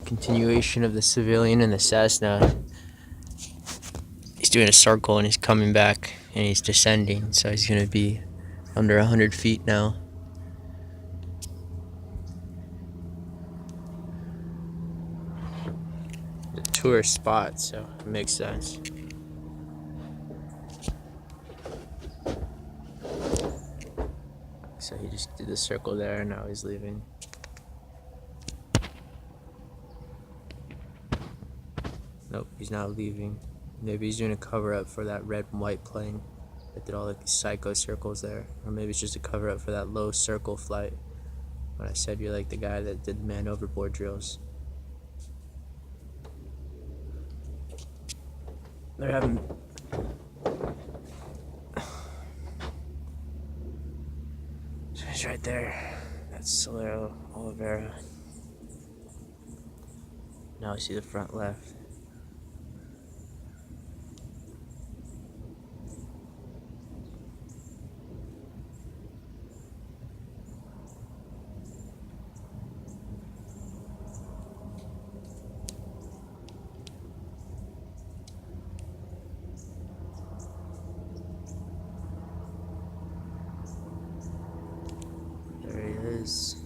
Continuation of the civilian and the Cessna. He's doing a circle and he's coming back and he's descending, so he's gonna be under 100 feet now. The tourist spot, so it makes sense. So he just did the circle there and now he's leaving. Nope, he's not leaving. Maybe he's doing a cover up for that red and white plane that did all the psycho circles there. Or maybe it's just a cover up for that low circle flight when I said you're like the guy that did man overboard drills. They're having it's right there. That's Solero Oliveira. Now I see the front left. There he is.